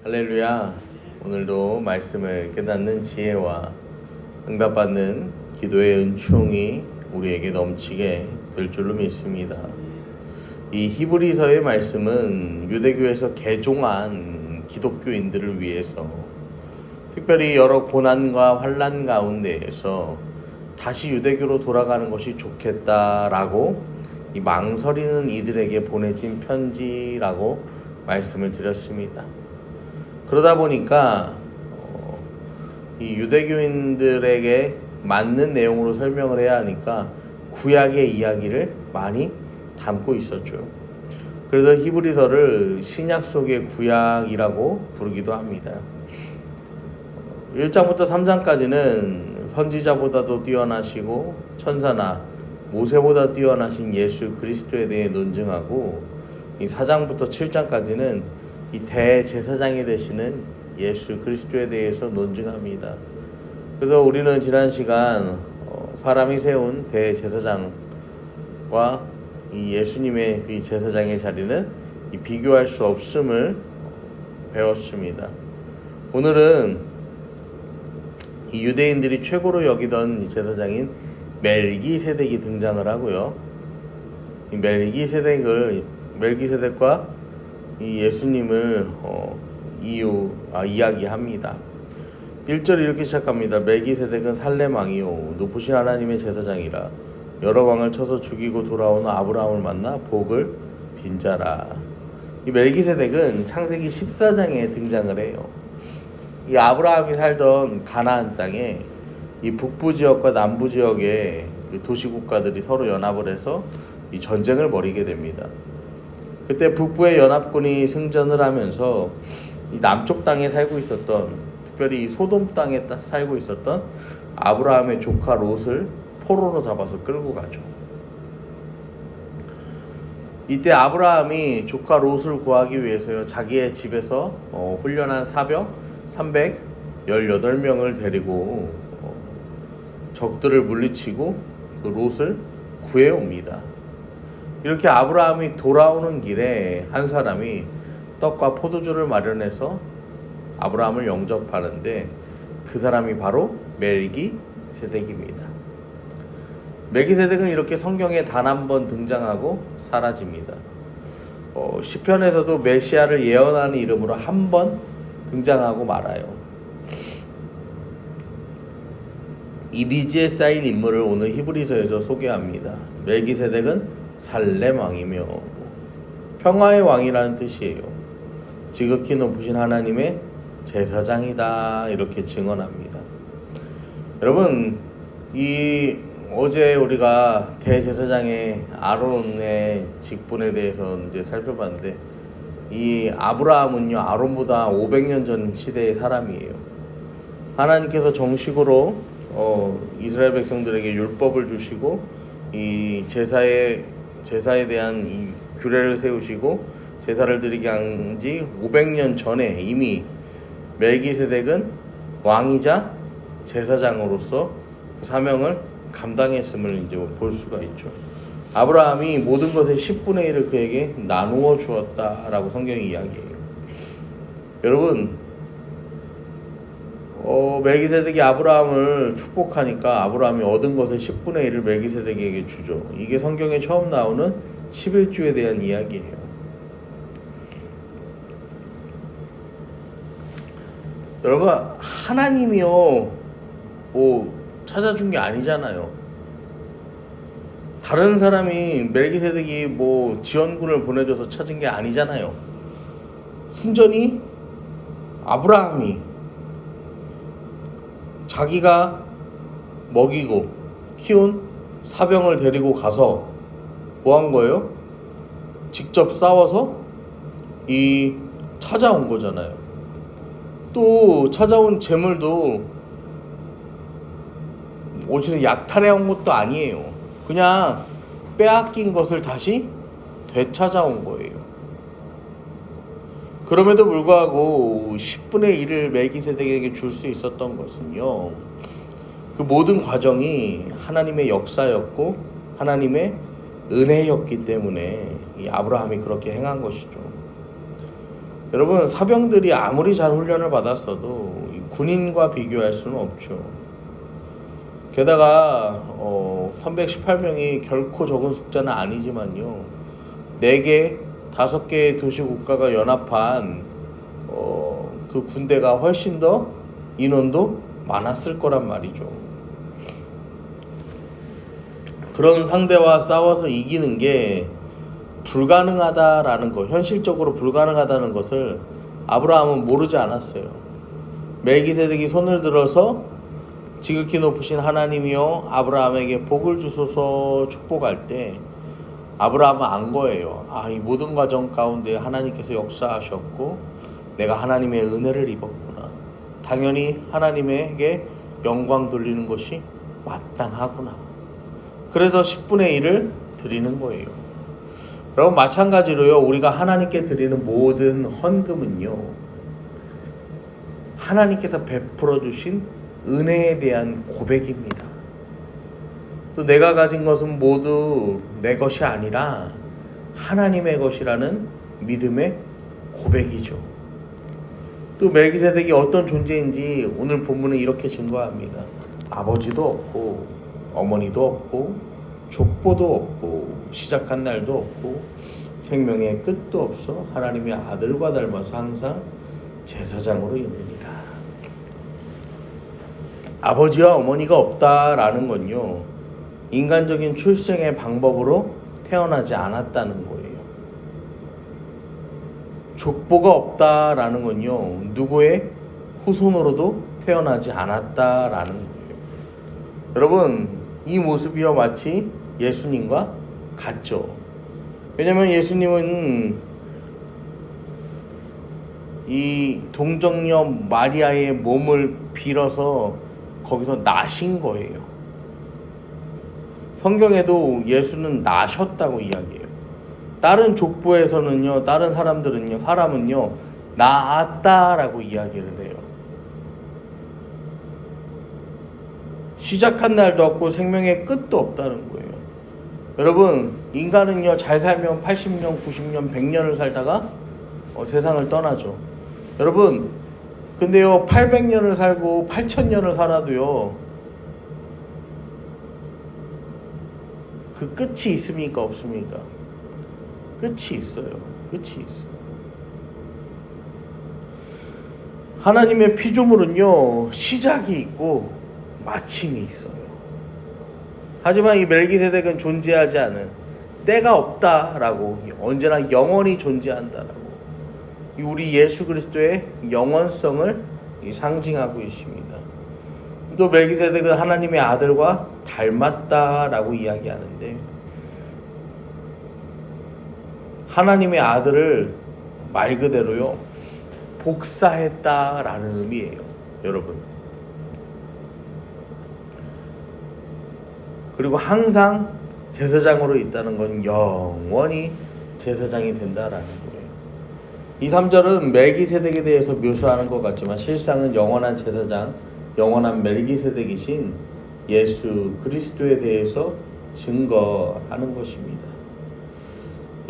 할렐루야. 오늘도 말씀을 깨닫는 지혜와 응답받는 기도의 은총이 우리에게 넘치게 될 줄로 믿습니다. 이 히브리서의 말씀은 유대교에서 개종한 기독교인들을 위해서 특별히 여러 고난과 환난 가운데에서 다시 유대교로 돌아가는 것이 좋겠다라고 이 망설이는 이들에게 보내진 편지라고 말씀을 드렸습니다. 그러다 보니까 이 유대교인들에게 맞는 내용으로 설명을 해야 하니까 구약의 이야기를 많이 담고 있었죠. 그래서 히브리서를 신약 속의 구약이라고 부르기도 합니다. 1장부터 3장까지는 선지자보다도 뛰어나시고 천사나 모세보다 뛰어나신 예수 그리스도에 대해 논증하고, 이 4장부터 7장까지는 이 대제사장이 되시는 예수 그리스도에 대해서 논증합니다. 그래서 우리는 지난 시간 사람이 세운 대제사장과 이 예수님의 그 제사장의 자리는 이 비교할 수 없음을 배웠습니다. 오늘은 이 유대인들이 최고로 여기던 이 제사장인 멜기세덱이 등장을 하고요. 이 멜기세덱과 이 예수님을 이야기합니다. 1절이 이렇게 시작합니다. 멜기세덱은 살렘 왕이요 높으신 하나님의 제사장이라 여러 왕을 쳐서 죽이고 돌아오는 아브라함을 만나 복을 빈자라. 이 멜기세덱은 창세기 14장에 등장을 해요. 이 아브라함이 살던 가나안 땅에 이 북부 지역과 남부 지역의 그 도시국가들이 서로 연합을 해서 이 전쟁을 벌이게 됩니다. 그때 북부의 연합군이 승전을 하면서 이 남쪽 땅에 살고 있었던, 특별히 이 소돔 땅에 살고 있었던 아브라함의 조카 롯을 포로로 잡아서 끌고 가죠. 이때 아브라함이 조카 롯을 구하기 위해서요, 자기의 집에서 훈련한 사병 318명을 데리고 적들을 물리치고 그 롯을 구해옵니다. 이렇게 아브라함이 돌아오는 길에 한 사람이 떡과 포도주를 마련해서 아브라함을 영접하는데, 그 사람이 바로 멜기세덱입니다. 멜기세덱은 이렇게 성경에 단 한 번 등장하고 사라집니다. 시편에서도 메시아를 예언하는 이름으로 한 번 등장하고 말아요. 이미지에 쌓인 인물을 오늘 히브리서에서 소개합니다. 멜기세덱은 살렘 왕이며 평화의 왕이라는 뜻이에요. 지극히 높으신 하나님의 제사장이다, 이렇게 증언합니다. 여러분, 어제 우리가 대제사장의 아론의 직분에 대해서 이제 살펴봤는데, 이 아브라함은요, 아론보다 500년 전 시대의 사람이에요. 하나님께서 정식으로 이스라엘 백성들에게 율법을 주시고 이 제사에 대한 이 규례를 세우시고 제사를 드리게 한 지 500년 전에 이미 멜기세덱은 왕이자 제사장으로서 그 사명을 감당했음을 이제 볼 수가 있죠. 아브라함이 모든 것의 10분의 1을 그에게 나누어 주었다라고 성경이 이야기해요. 여러분, 멜기세덱이 아브라함을 축복하니까 아브라함이 얻은 것의 10분의 1을 멜기세덱에게 주죠. 이게 성경에 처음 나오는 11주에 대한 이야기예요. 여러분, 하나님이요 찾아준 게 아니잖아요. 다른 사람이 멜기세덱이 지원군을 보내줘서 찾은 게 아니잖아요. 순전히 아브라함이 자기가 먹이고 키운 사병을 데리고 가서 뭐 한 거예요? 직접 싸워서 찾아온 거잖아요. 또 찾아온 재물도 어디서 약탈해 온 것도 아니에요. 그냥 빼앗긴 것을 다시 되찾아온 거예요. 그럼에도 불구하고 10분의 1을 멜기세덱에게 줄 수 있었던 것은요, 그 모든 과정이 하나님의 역사였고 하나님의 은혜였기 때문에 이 아브라함이 그렇게 행한 것이죠. 여러분, 사병들이 아무리 잘 훈련을 받았어도 군인과 비교할 수는 없죠. 게다가 318명이 결코 적은 숫자는 아니지만요, 4개, 5개의 도시 국가가 연합한 그 군대가 훨씬 더 인원도 많았을 거란 말이죠. 그런 상대와 싸워서 이기는 게 불가능하다라는 것, 현실적으로 불가능하다는 것을 아브라함은 모르지 않았어요. 멜기세덱이 손을 들어서 지극히 높으신 하나님이여 아브라함에게 복을 주소서 축복할 때 아브라함은 안 거예요. 이 모든 과정 가운데 하나님께서 역사하셨고 내가 하나님의 은혜를 입었구나. 당연히 하나님에게 영광 돌리는 것이 마땅하구나. 그래서 10분의 1을 드리는 거예요. 여러분, 마찬가지로요, 우리가 하나님께 드리는 모든 헌금은요, 하나님께서 베풀어 주신 은혜에 대한 고백입니다. 또 내가 가진 것은 모두 내 것이 아니라 하나님의 것이라는 믿음의 고백이죠. 또 멜기세덱이 어떤 존재인지 오늘 본문은 이렇게 증거합니다. 아버지도 없고 어머니도 없고 족보도 없고 시작한 날도 없고 생명의 끝도 없어 하나님의 아들과 닮아서 항상 제사장으로 있느니라. 아버지와 어머니가 없다라는 건요, 인간적인 출생의 방법으로 태어나지 않았다는 거예요. 족보가 없다라는 건요, 누구의 후손으로도 태어나지 않았다라는 거예요. 여러분, 이 모습이요 마치 예수님과 같죠. 왜냐면 예수님은 이 동정녀 마리아의 몸을 빌어서 거기서 나신 거예요. 성경에도 예수는 나셨다고 이야기해요. 다른 족보에서는요, 다른 사람은요 나았다라고 이야기를 해요. 시작한 날도 없고 생명의 끝도 없다는 거예요. 여러분, 인간은요 잘 살면 80년, 90년, 100년을 살다가 세상을 떠나죠. 여러분, 근데요 800년을 살고 8000년을 살아도요 그 끝이 있습니까, 없습니까? 끝이 있어요. 끝이 있어요. 하나님의 피조물은요 시작이 있고 마침이 있어요. 하지만 이 멜기세덱은 존재하지 않은, 때가 없다라고, 언제나 영원히 존재한다라고, 우리 예수 그리스도의 영원성을 상징하고 있습니다. 또 멜기세덱은 하나님의 아들과 닮았다라고 이야기하는데, 하나님의 아들을 말 그대로요 복사했다라는 의미예요, 여러분. 그리고 항상 제사장으로 있다는 건 영원히 제사장이 된다라는 거예요. 이 3절은 멜기세덱에 대해서 묘사하는 것 같지만 실상은 영원한 제사장, 영원한 멜기세덱이신 예수 그리스도에 대해서 증거하는 것입니다.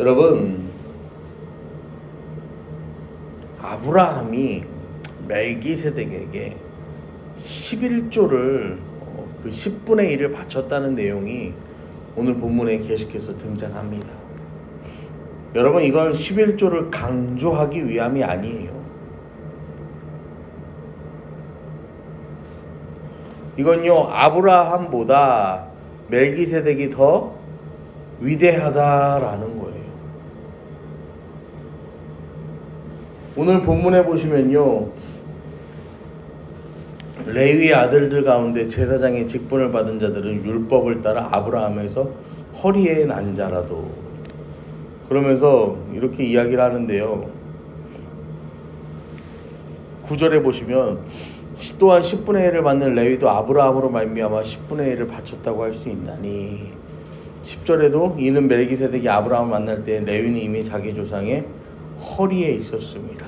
여러분, 아브라함이 멜기세덱에게 11조를 그 10분의 1을 바쳤다는 내용이 오늘 본문에 계속해서 등장합니다. 여러분, 이건 11조를 강조하기 위함이 아니에요. 이건요 아브라함보다 멜기세덱이 더 위대하다라는 거예요. 오늘 본문에 보시면요, 레위의 아들들 가운데 제사장의 직분을 받은 자들은 율법을 따라 아브라함에서 허리에 난 자라도, 그러면서 이렇게 이야기를 하는데요, 9절에 보시면 또한 10분의 1을 받는 레위도 아브라함으로 말미암아 10분의 1을 바쳤다고 할 수 있나니, 10절에도 이는 멜기세덱이 아브라함을 만날 때 레위는 이미 자기 조상의 허리에 있었습니다.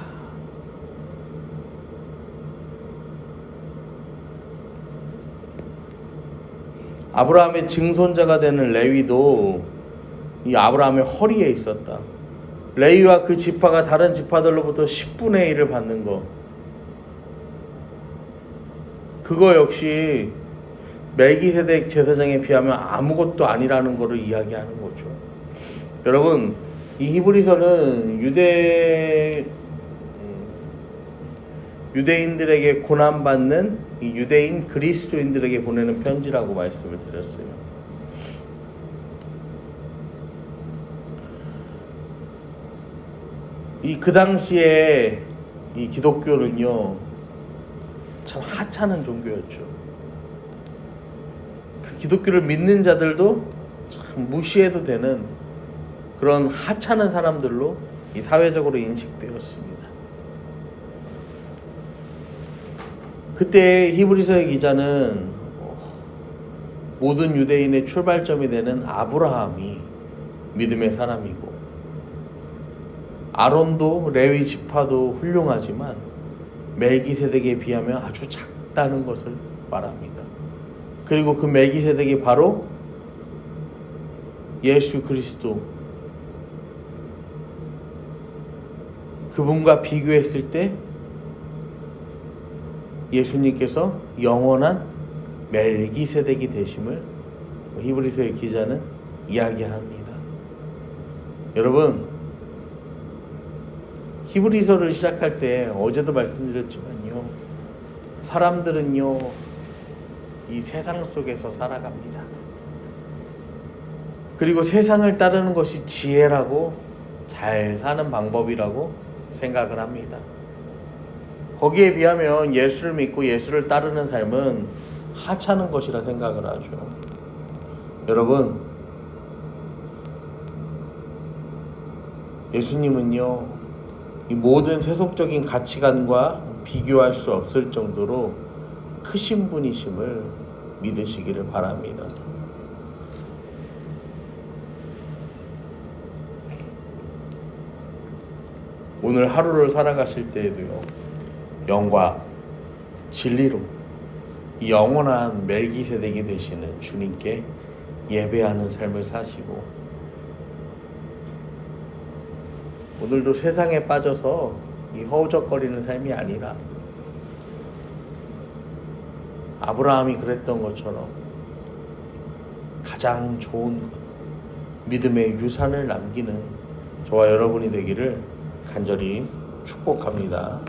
아브라함의 증손자가 되는 레위도 이 아브라함의 허리에 있었다. 레위와 그 지파가 다른 지파들로부터 10분의 1을 받는 거, 그거 역시 멜기세덱 제사장에 비하면 아무것도 아니라는 것을 이야기하는 거죠. 여러분, 이 히브리서는 유대인들에게 고난받는 이 유대인 그리스도인들에게 보내는 편지라고 말씀을 드렸어요. 그 당시에 이 기독교는요, 참 하찮은 종교였죠. 그 기독교를 믿는 자들도 참 무시해도 되는 그런 하찮은 사람들로 이 사회적으로 인식되었습니다. 그때 히브리서의 기자는 모든 유대인의 출발점이 되는 아브라함이 믿음의 사람이고, 아론도 레위 지파도 훌륭하지만 멜기세덱에 비하면 아주 작다는 것을 말합니다. 그리고 그 멜기세덱이 바로 예수 그리스도, 그분과 비교했을 때 예수님께서 영원한 멜기세덱이 되심을 히브리서의 기자는 이야기합니다. 여러분, 히브리서를 시작할 때 어제도 말씀드렸지만요, 사람들은요 이 세상 속에서 살아갑니다. 그리고 세상을 따르는 것이 지혜라고, 잘 사는 방법이라고 생각을 합니다. 거기에 비하면 예수를 믿고 예수를 따르는 삶은 하찮은 것이라 생각을 하죠. 여러분, 예수님은요 이 모든 세속적인 가치관과 비교할 수 없을 정도로 크신 분이심을 믿으시기를 바랍니다. 오늘 하루를 살아가실 때에도요, 영과 진리로 이 영원한 멜기세덱이 되시는 주님께 예배하는 삶을 사시고, 오늘도 세상에 빠져서 이 허우적거리는 삶이 아니라 아브라함이 그랬던 것처럼 가장 좋은 믿음의 유산을 남기는 저와 여러분이 되기를 간절히 축복합니다.